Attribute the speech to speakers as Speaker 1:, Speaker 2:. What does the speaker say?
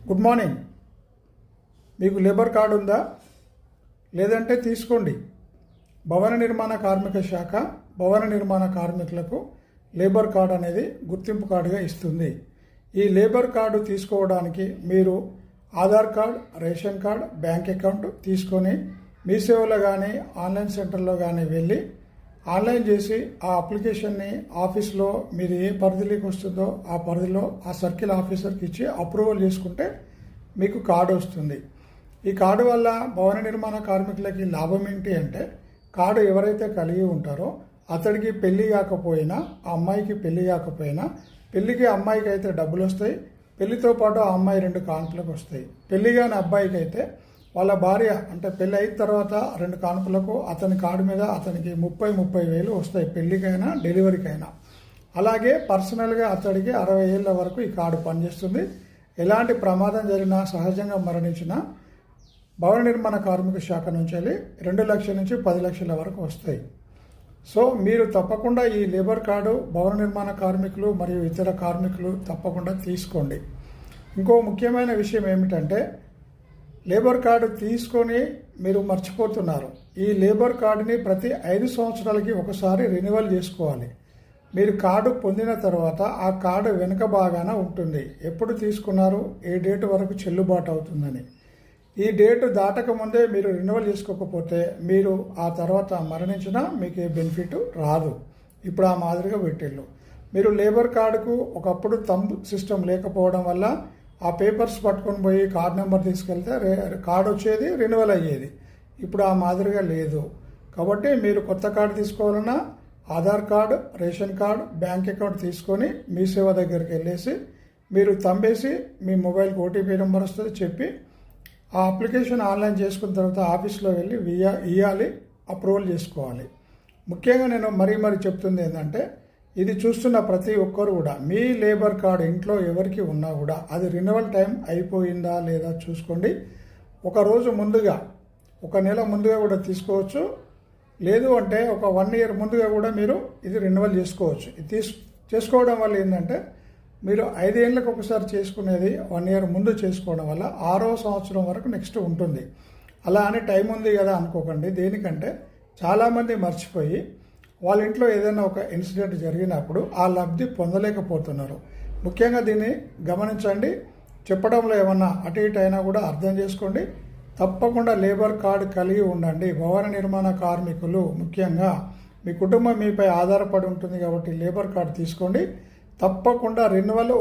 Speaker 1: Good morning. మీకు labour card ఉందా? లేదంటే తీసుకోండి. భవన నిర్మాణ కార్మిక శాఖ భవన నిర్మాణ కార్మికులకు లేబర్ కార్డు అనేది గుర్తింపు కార్డుగా ఇస్తుంది. ఈ లేబర్ కార్డు తీసుకోవడానికి మీరు Aadhaar card, ration card, bank account తీసుకొని మీ సేవలో కానీ ఆన్లైన్ సెంటర్లో కానీ వెళ్ళి ఆన్లైన్ చేసి ఆ అప్లికేషన్ని ఆఫీస్లో మీరు ఏ పరిధిలోకి వస్తుందో ఆ పరిధిలో ఆ సర్కిల్ ఆఫీసర్కి ఇచ్చి అప్రూవల్ చేసుకుంటే మీకు కార్డు వస్తుంది. ఈ కార్డు వల్ల భవన నిర్మాణ కార్మికులకి లాభం ఏంటి అంటే, కార్డు ఎవరైతే కలిగి ఉంటారో అతడికి పెళ్లి కాకపోయినా, ఆ అమ్మాయికి పెళ్లి కాకపోయినా, పెళ్లికి అమ్మాయికి అయితే డబ్బులు వస్తాయి, పెళ్లితో పాటు ఆ అమ్మాయి 2 కాన్పులకు వస్తాయి. పెళ్లి కాని అబ్బాయికి అయితే వాళ్ళ భార్య అంటే పెళ్ళి అయిన తర్వాత 2 కాన్పులకు అతని కార్డు మీద అతనికి 30,000 వస్తాయి, పెళ్లికైనా డెలివరీకైనా. అలాగే పర్సనల్గా అతడికి 60 ఏళ్ళ వరకు ఈ కార్డు పనిచేస్తుంది. ఎలాంటి ప్రమాదం జరిగినా, సహజంగా మరణించినా భవన నిర్మాణ కార్మిక శాఖ నుంచి 2 లక్షల నుంచి 10 లక్షల వరకు వస్తాయి. సో మీరు తప్పకుండా ఈ లేబర్ కార్డు భవన నిర్మాణ కార్మికులు మరియు ఇతర కార్మికులు తప్పకుండా తీసుకోండి. ఇంకో ముఖ్యమైన విషయం ఏమిటంటే, లేబర్ కార్డు తీసుకొని మీరు మర్చిపోతున్నారు. ఈ లేబర్ కార్డుని ప్రతి 5 సంవత్సరాలకి ఒకసారి రెన్యువల్ చేసుకోవాలి. మీరు కార్డు పొందిన తర్వాత ఆ కార్డు వెనుక భాగాన ఉంటుంది ఎప్పుడు తీసుకున్నారు, ఏ డేట్ వరకు చెల్లుబాటు అవుతుందని. ఈ డేటు దాటక ముందే మీరు రెన్యువల్ చేసుకోకపోతే మీరు ఆ తర్వాత మరణించినా మీకు ఏ బెనిఫిట్ రాదు. ఇప్పుడు ఆ మాదిరిగా పెట్టిళ్ళు. మీరు లేబర్ కార్డుకు ఒకప్పుడు థంబ్ సిస్టమ్ లేకపోవడం వల్ల ఆ పేపర్స్ పట్టుకొని పోయి కార్డు నెంబర్ తీసుకెళ్తే కార్డు వచ్చేది, రెన్యువల్ అయ్యేది. ఇప్పుడు ఆ మాదిరిగా లేదు. కాబట్టి మీరు కొత్త కార్డు తీసుకోవాలన్నా Aadhaar card, ration card, bank account తీసుకొని మీ సేవ దగ్గరికి వెళ్ళేసి మీరు తంబేసి మీ మొబైల్కి ఓటీపీ నెంబర్ వస్తుంది చెప్పి ఆ అప్లికేషన్ ఆన్లైన్ చేసుకున్న తర్వాత ఆఫీస్లో వెళ్ళి ఇవ్వాలి, అప్రూవల్ చేసుకోవాలి. ముఖ్యంగా నేను మరీ చెప్తుంది ఏంటంటే, ఇది చూస్తున్న ప్రతి ఒక్కరు కూడా మీ లేబర్ కార్డు ఇంట్లో ఎవరికి ఉన్నా కూడా అది రెన్యువల్ టైం అయిపోయిందా లేదా చూసుకోండి. ఒక రోజు ముందుగా, 1 నెల ముందుగా కూడా తీసుకోవచ్చు. లేదు అంటే ఒక 1 ఇయర్ ముందుగా కూడా మీరు ఇది రెన్యువల్ చేసుకోవచ్చు. ఇది చేసుకోవడం వల్ల ఏంటంటే, మీరు 5 ఏళ్ళకి ఒకసారి చేసుకునేది 1 ఇయర్ ముందు చేసుకోవడం వల్ల 6వ సంవత్సరం వరకు నెక్స్ట్ ఉంటుంది. అలా అని టైం ఉంది కదా అనుకోకండి. దేనికంటే చాలామంది మర్చిపోయి వాళ్ళ ఇంట్లో ఏదైనా ఒక ఇన్సిడెంట్ జరిగినప్పుడు ఆ లబ్ధి పొందలేకపోతున్నారు. ముఖ్యంగా దీన్ని గమనించండి. చెప్పడంలో ఏమన్నా అటు ఇటు అయినా కూడా అర్థం చేసుకోండి. తప్పకుండా లేబర్ కార్డు కలిగి ఉండండి. భవన నిర్మాణ కార్మికులు ముఖ్యంగా మీ కుటుంబం మీపై ఆధారపడి ఉంటుంది కాబట్టి లేబర్ కార్డు తీసుకోండి. తప్పకుండా రెన్యువల్